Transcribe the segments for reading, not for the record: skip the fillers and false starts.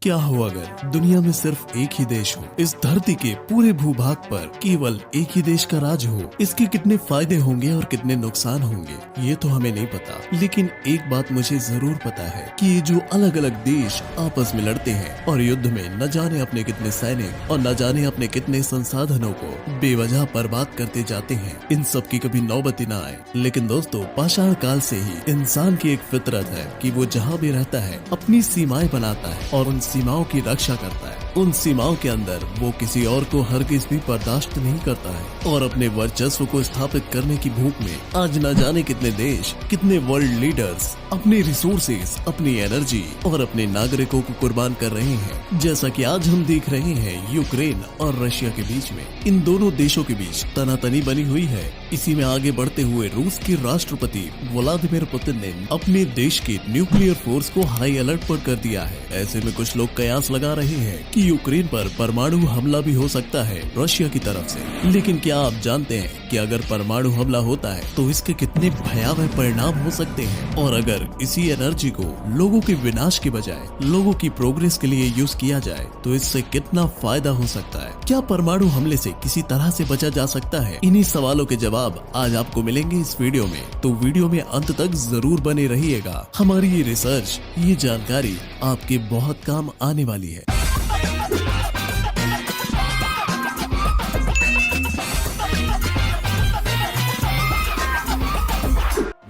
क्या हो अगर दुनिया में सिर्फ एक ही देश हो, इस धरती के पूरे भूभाग पर केवल एक ही देश का राज हो। इसके कितने फायदे होंगे और कितने नुकसान होंगे ये तो हमें नहीं पता, लेकिन एक बात मुझे जरूर पता है कि ये जो अलग अलग देश आपस में लड़ते हैं और युद्ध में न जाने अपने कितने सैनिक और न जाने अपने कितने संसाधनों को बेवजह बर्बाद करते जाते हैं, इन सब की कभी नौबत न आए। लेकिन दोस्तों, पाषाण काल से ही इंसान की एक फितरत है कि वो जहाँ भी रहता है अपनी सीमाएं बनाता है और उन सीमाओं की रक्षा करता है। उन सीमाओं के अंदर वो किसी और को हरगिज भी बर्दाश्त नहीं करता है और अपने वर्चस्व को स्थापित करने की भूख में आज न जाने कितने देश, कितने वर्ल्ड लीडर्स अपने रिसोर्सेज, अपनी एनर्जी और अपने नागरिकों को कुर्बान कर रहे हैं। जैसा कि आज हम देख रहे हैं यूक्रेन और रशिया के बीच में, इन दोनों देशों के बीच तनातनी बनी हुई है। इसी में आगे बढ़ते हुए रूस के राष्ट्रपति व्लादिमीर पुतिन ने अपने देश के न्यूक्लियर फोर्स को हाई अलर्ट पर कर दिया है। ऐसे में कुछ लोग कयास लगा रहे हैं कि यूक्रेन पर परमाणु हमला भी हो सकता है रशिया की तरफ से। लेकिन क्या आप जानते हैं कि अगर परमाणु हमला होता है तो इसके कितने भयावह परिणाम हो सकते हैं, और अगर इसी एनर्जी को लोगों के विनाश के बजाय लोगों की प्रोग्रेस के लिए यूज किया जाए तो इससे कितना फायदा हो सकता है। क्या परमाणु हमले से किसी तरह से बचा जा सकता है? इन्हीं सवालों के जवाब आज आपको मिलेंगे इस वीडियो में, तो वीडियो में अंत तक जरूर बने रहिएगा। हमारी ये रिसर्च, ये जानकारी आपके बहुत काम आने वाली है।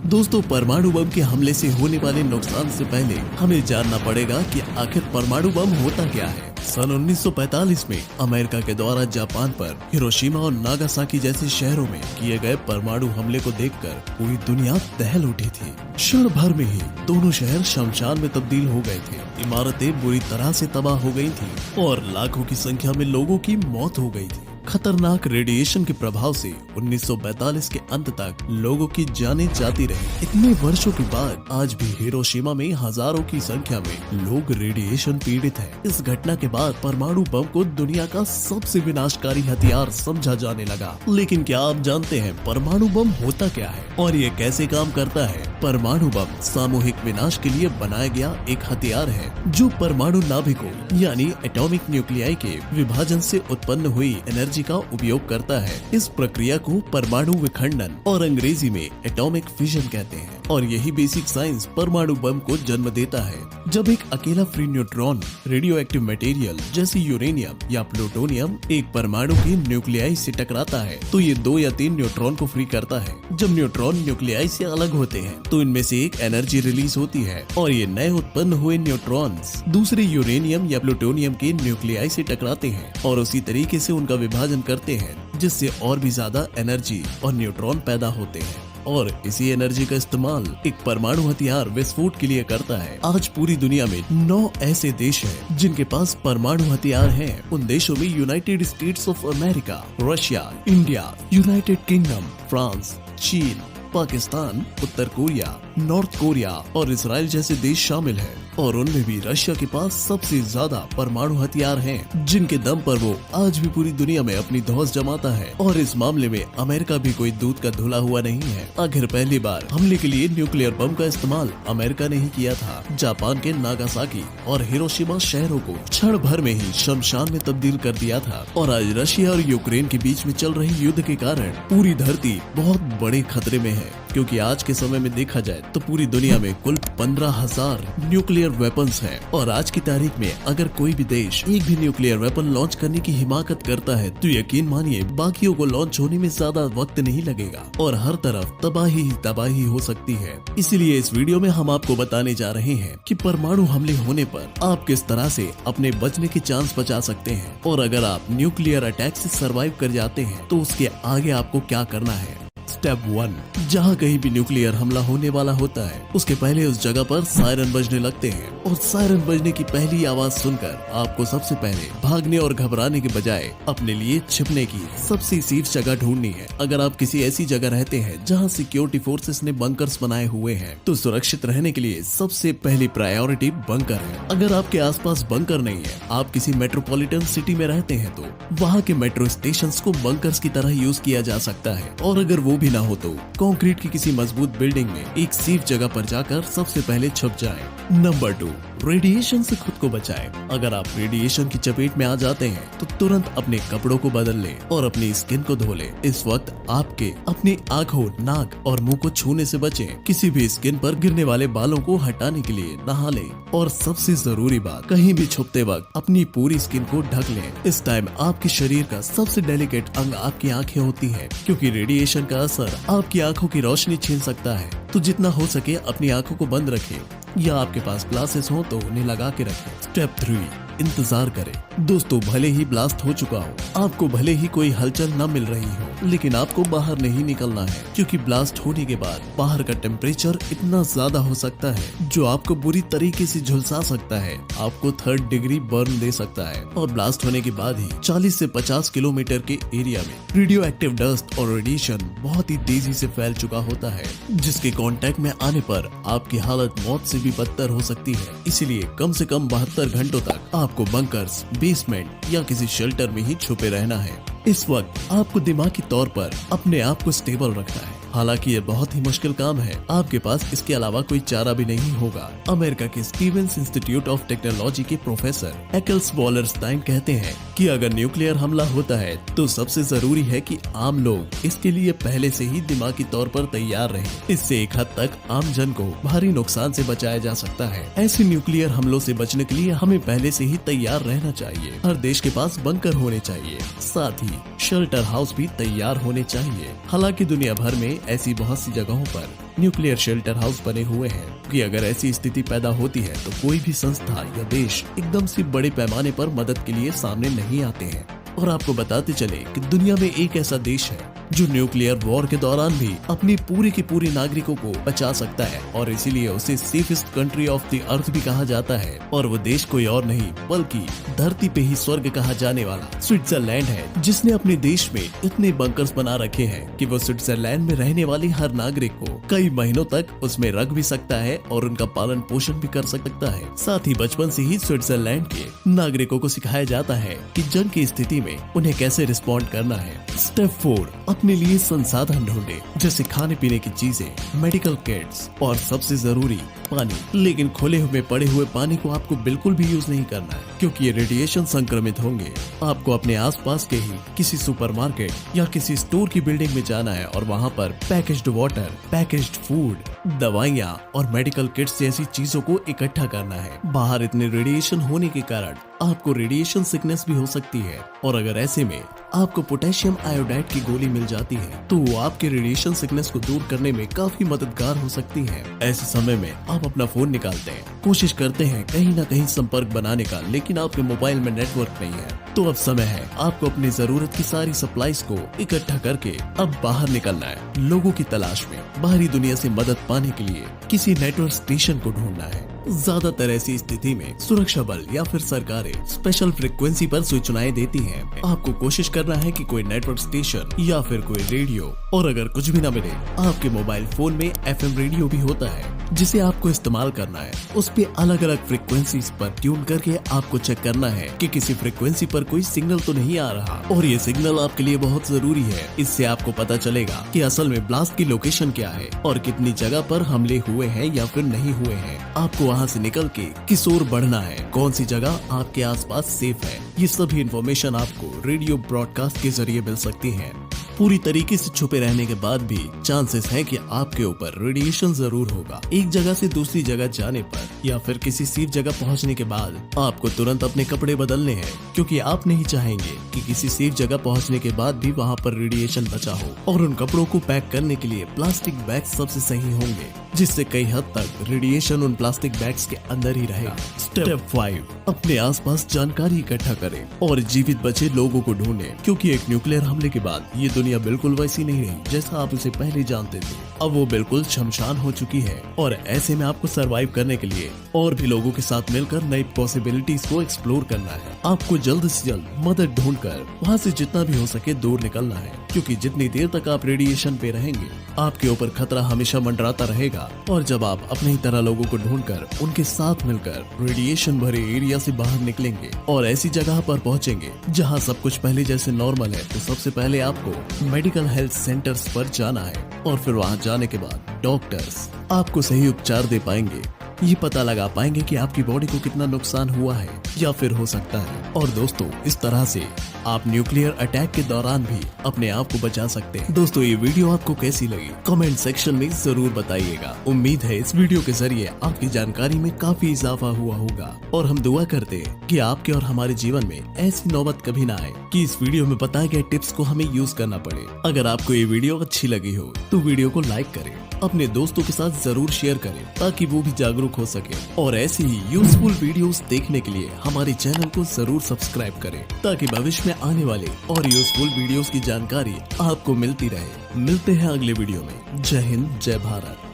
दोस्तों, परमाणु बम के हमले से होने वाले नुकसान से पहले हमें जानना पड़ेगा कि आखिर परमाणु बम होता क्या है। सन 1945 में अमेरिका के द्वारा जापान पर हिरोशिमा और नागासाकी जैसे शहरों में किए गए परमाणु हमले को देखकर पूरी दुनिया दहल उठी थी। क्षण भर में ही दोनों शहर शमशान में तब्दील हो गए थे, इमारतें बुरी तरह से तबाह हो गई थी और लाखों की संख्या में लोगों की मौत हो गई थी। खतरनाक रेडिएशन के प्रभाव से 1942 के अंत तक लोगों की जानें जाती रही। इतने वर्षों के बाद आज भी हिरोशिमा में हजारों की संख्या में लोग रेडिएशन पीड़ित हैं। इस घटना के बाद परमाणु बम को दुनिया का सबसे विनाशकारी हथियार समझा जाने लगा। लेकिन क्या आप जानते हैं परमाणु बम होता क्या है और ये कैसे काम करता है? परमाणु बम सामूहिक विनाश के लिए बनाया गया एक हथियार है जो परमाणु नाभिकों यानी एटॉमिक न्यूक्लियाई के विभाजन से उत्पन्न हुई एनर्जी का उपयोग करता है। इस प्रक्रिया को परमाणु विखंडन और अंग्रेजी में एटॉमिक फिजन कहते हैं, और यही बेसिक साइंस परमाणु बम को जन्म देता है। जब एक अकेला free neutron radio active material जैसे यूरेनियम या प्लूटोनियम एक परमाणु की न्यूक्लियाई से टकराता है तो ये 2 या 3 न्यूट्रॉन को फ्री करता है। जब न्यूट्रॉन न्यूक्लियाई से अलग होते हैं तो इनमें से एक एनर्जी रिलीज होती है और ये नए उत्पन्न हुए न्यूट्रॉन्स दूसरे यूरेनियम या प्लूटोनियम के न्यूक्लियाई से टकराते हैं और उसी तरीके से उनका विभाजन करते हैं, जिससे और भी ज्यादा एनर्जी और न्यूट्रॉन पैदा होते हैं और इसी एनर्जी का इस्तेमाल एक परमाणु हथियार विस्फोट के लिए करता है। आज पूरी दुनिया में 9 ऐसे देश हैं जिनके पास परमाणु हथियार हैं। उन देशों में United states of America, Russia, India, United kingdom, France, चीन, पाकिस्तान, उत्तर कोरिया, नॉर्थ कोरिया और इसराइल जैसे देश शामिल हैं, और उनमें भी रशिया के पास सबसे ज्यादा परमाणु हथियार हैं, जिनके दम पर वो आज भी पूरी दुनिया में अपनी धौंस जमाता है। और इस मामले में अमेरिका भी कोई दूध का धुला हुआ नहीं है। आखिर पहली बार हमले के लिए न्यूक्लियर बम का इस्तेमाल अमेरिका ने ही किया था। जापान के नागासाकी और हिरोशिमा शहरों को क्षण भर में ही शमशान में तब्दील कर दिया था, और आज रशिया और यूक्रेन के बीच में चल रही युद्ध के कारण पूरी धरती बहुत बड़े खतरे में है। क्योंकि आज के समय में देखा जाए तो पूरी दुनिया में कुल 15,000 न्यूक्लियर वेपन्स हैं, और आज की तारीख में अगर कोई भी देश एक भी न्यूक्लियर वेपन लॉन्च करने की हिमाकत करता है तो यकीन मानिए बाकियों को लॉन्च होने में ज्यादा वक्त नहीं लगेगा और हर तरफ तबाही ही तबाही हो सकती है। इसीलिए इस वीडियो में हम आपको बताने जा रहे हैं कि परमाणु हमले होने पर आप किस तरह से अपने बचने के चांस बचा सकते हैं, और अगर आप न्यूक्लियर अटैक से सर्वाइव कर जाते हैं तो उसके आगे आपको क्या करना है। स्टेप 1, जहाँ कहीं भी न्यूक्लियर हमला होने वाला होता है उसके पहले उस जगह पर सायरन बजने लगते हैं, और सायरन बजने की पहली आवाज सुनकर आपको सबसे पहले भागने और घबराने के बजाय अपने लिए छिपने की सबसे सेफ जगह ढूंढनी है। अगर आप किसी ऐसी जगह रहते हैं जहाँ सिक्योरिटी फोर्सेस ने बंकर्स बनाए हुए हैं तो सुरक्षित रहने के लिए सबसे पहली प्रायोरिटी बंकर है। अगर आपके आसपास बंकर नहीं है, आप किसी मेट्रोपॉलिटन सिटी में रहते हैं तो वहाँ के मेट्रो स्टेशन को बंकर्स की तरह यूज किया जा सकता है, और अगर वो भी ना हो तो कंक्रीट की किसी मजबूत बिल्डिंग में एक सेफ जगह पर जाकर सबसे पहले छुप जाएं। नंबर 2, रेडिएशन से खुद को बचाएं। अगर आप रेडिएशन की चपेट में आ जाते हैं तो तुरंत अपने कपड़ों को बदल लें और अपनी स्किन को धो लें। इस वक्त आपके अपनी आंखों, नाक और मुंह को छूने से बचें। किसी भी स्किन पर गिरने वाले बालों को हटाने के लिए नहा लें और सबसे जरूरी बात, कहीं भी छुपते वक्त अपनी पूरी स्किन को ढक लें। इस टाइम आपके शरीर का सबसे डेलिकेट अंग आपकी आंखें होती है, क्योंकि रेडिएशन का असर आपकी आंखों की रोशनी छीन सकता है। तो जितना हो सके अपनी आंखों को बंद रखें या आपके पास ग्लासेस हो तो उन्हें लगा के रखें। स्टेप 3, इंतजार करें। दोस्तों, भले ही ब्लास्ट हो चुका हो, आपको भले ही कोई हलचल न मिल रही हो, लेकिन आपको बाहर नहीं निकलना है, क्योंकि ब्लास्ट होने के बाद बाहर का टेम्परेचर इतना ज्यादा हो सकता है जो आपको बुरी तरीके से झुलसा सकता है, आपको 3rd डिग्री बर्न दे सकता है। और ब्लास्ट होने के बाद ही 40 से 50 किलोमीटर के एरिया में रेडियो एक्टिव डस्ट और रेडिएशन बहुत ही तेजी से फैल चुका होता है, जिसके कांटेक्ट में आने पर आपकी हालत मौत से भी बदतर हो सकती है। इसीलिए कम से कम 72 घंटों तक आपको बंकर्स, बेसमेंट या किसी शेल्टर में ही छुपे रहना है। इस वक्त आपको दिमागी तौर पर अपने आप को स्टेबल रखना है। हालांकि ये बहुत ही मुश्किल काम है, आपके पास इसके अलावा कोई चारा भी नहीं होगा। अमेरिका के स्टीवेंस इंस्टीट्यूट ऑफ टेक्नोलॉजी के प्रोफेसर एक्ल्स वॉलरस्टाइन कहते हैं कि अगर न्यूक्लियर हमला होता है तो सबसे जरूरी है कि आम लोग इसके लिए पहले से ही दिमागी तौर पर तैयार रहें। इससे एक हद तक आम जन को भारी नुकसान से बचाया जा सकता है। ऐसे न्यूक्लियर हमलों से बचने के लिए हमें पहले से ही तैयार रहना चाहिए। हर देश के पास बंकर होने चाहिए, साथ ही शेल्टर हाउस भी तैयार होने चाहिए। हालांकि दुनिया भर में ऐसी बहुत सी जगहों पर न्यूक्लियर शेल्टर हाउस बने हुए हैं कि अगर ऐसी स्थिति पैदा होती है तो कोई भी संस्था या देश एकदम से बड़े पैमाने पर मदद के लिए सामने नहीं आते हैं। और आपको बताते चले कि दुनिया में एक ऐसा देश है जो न्यूक्लियर वॉर के दौरान भी अपनी पूरी की पूरी नागरिकों को बचा सकता है, और इसीलिए उसे safest country of the earth भी कहा जाता है। और वो देश कोई और नहीं बल्कि धरती पे ही स्वर्ग कहा जाने वाला स्विट्जरलैंड है, जिसने अपने देश में इतने बंकर्स बना रखे हैं कि वो स्विट्जरलैंड में रहने वाले हर नागरिक को कई महीनों तक उसमें रख भी सकता है और उनका पालन पोषण भी कर सकता है। साथ ही बचपन से ही स्विट्जरलैंड के नागरिकों को सिखाया जाता है कि जंग की स्थिति में उन्हें कैसे रिस्पॉन्ड करना है। स्टेप 4, अपने लिए संसाधन ढूंढे, जैसे खाने पीने की चीजें, मेडिकल किट्स और सबसे जरूरी पानी। लेकिन खुले हुए पड़े हुए पानी को आपको बिल्कुल भी यूज नहीं करना है, क्योंकि ये रेडिएशन संक्रमित होंगे। आपको अपने आसपास के ही किसी सुपरमार्केट या किसी स्टोर की बिल्डिंग में जाना है और वहाँ पर पैकेज्ड वाटर, पैकेज्ड फूड, दवाइयाँ और मेडिकल किट्स जैसी चीजों को इकट्ठा करना है। बाहर इतने रेडिएशन होने के कारण आपको रेडिएशन सिकनेस भी हो सकती है, और अगर ऐसे में आपको पोटेशियम आयोडाइड की गोली मिल जाती है तो वो आपके रेडिएशन सिकनेस को दूर करने में काफी मददगार हो सकती है। ऐसे समय में आप अपना फोन निकालते हैं, कोशिश करते हैं कहीं ना कहीं संपर्क बनाने का, लेकिन आपके मोबाइल में नेटवर्क नहीं है, तो अब समय है आपको अपनी जरूरत की सारी सप्लाईज को इकट्ठा करके अब बाहर निकलना है। लोगों की तलाश में बाहरी दुनिया से मदद पाने के लिए किसी नेटवर्क स्टेशन को ढूंढना है। ज्यादातर ऐसी स्थिति में सुरक्षा बल या फिर सरकारें स्पेशल फ्रीक्वेंसी पर सूचनाएं देती हैं। आपको कोशिश करना है कि कोई नेटवर्क स्टेशन या फिर कोई रेडियो, और अगर कुछ भी न मिले आपके मोबाइल फोन में FM रेडियो भी होता है जिसे आपको इस्तेमाल करना है। उस पे अलग अलग फ्रीक्वेंसीज पर ट्यून करके आपको चेक करना है कि किसी फ्रीक्वेंसी पर कोई सिग्नल तो नहीं आ रहा, और ये सिग्नल आपके लिए बहुत जरूरी है। इससे आपको पता चलेगा कि असल में ब्लास्ट की लोकेशन क्या है और कितनी जगह पर हमले हुए हैं या फिर नहीं हुए हैं। आपको वहाँ से निकल के किस ओर बढ़ना है, कौन सी जगह आपके आसपास सेफ है, ये सभी इन्फॉर्मेशन आपको रेडियो ब्रॉडकास्ट के जरिए मिल सकती है। पूरी तरीके से छुपे रहने के बाद भी चांसेस है कि आपके ऊपर रेडिएशन जरूर होगा। एक जगह से दूसरी जगह जाने पर या फिर किसी सेफ जगह पहुंचने के बाद आपको तुरंत अपने कपड़े बदलने हैं, क्योंकि आप नहीं चाहेंगे कि किसी सेफ जगह पहुंचने के बाद भी वहां पर रेडिएशन बचा हो। और उन कपड़ों को पैक करने के लिए प्लास्टिक बैग सबसे सही होंगे, जिससे कई हद तक रेडिएशन उन प्लास्टिक बैग्स के अंदर ही रहेगा। स्टेप 5, अपने आसपास जानकारी इकट्ठा करें और जीवित बचे लोगों को ढूंढें, क्योंकि एक न्यूक्लियर हमले के बाद ये दुनिया बिल्कुल वैसी नहीं रही जैसा आप उसे पहले जानते थे। अब वो बिल्कुल शमशान हो चुकी है, और ऐसे में आपको सरवाइव करने के लिए और भी लोगों के साथ मिलकर नई पॉसिबिलिटीज को एक्सप्लोर करना है। आपको जल्द से जल्द मदद ढूंढकर वहाँ से जितना भी हो सके दूर निकलना है, क्योंकि जितनी देर तक आप रेडिएशन पे रहेंगे आपके ऊपर खतरा हमेशा मंडराता रहेगा। और जब आप अपनी तरह लोगों को ढूंढकर उनके साथ मिलकर रेडिएशन भरे एरिया से बाहर निकलेंगे और ऐसी जगह पर पहुंचेंगे जहां सब कुछ पहले जैसे नॉर्मल है, तो सबसे पहले आपको मेडिकल हेल्थ सेंटर्स पर जाना है, और फिर वहां जाने के बाद डॉक्टर्स आपको सही उपचार दे पाएंगे। ये पता लगा पाएंगे कि आपकी बॉडी को कितना नुकसान हुआ है या फिर हो सकता है। और दोस्तों, इस तरह से आप न्यूक्लियर अटैक के दौरान भी अपने आप को बचा सकते हैं। दोस्तों, ये वीडियो आपको कैसी लगी कमेंट सेक्शन में जरूर बताइएगा। उम्मीद है इस वीडियो के जरिए आपकी जानकारी में काफी इजाफा हुआ होगा और हम दुआ करते हैं कि आपके और हमारे जीवन में ऐसी नौबत कभी ना आए कि इस वीडियो में बताए गए टिप्स को हमें यूज करना पड़े। अगर आपको ये वीडियो अच्छी लगी हो तो वीडियो को लाइक करें, अपने दोस्तों के साथ जरूर शेयर करें ताकि वो भी जागरूक हो सके। और ऐसी ही यूजफुल वीडियोस देखने के लिए हमारे चैनल को जरूर सब्सक्राइब करें ताकि भविष्य में आने वाले और यूजफुल वीडियोस की जानकारी आपको मिलती रहे। मिलते हैं अगले वीडियो में। जय हिंद, जय भारत।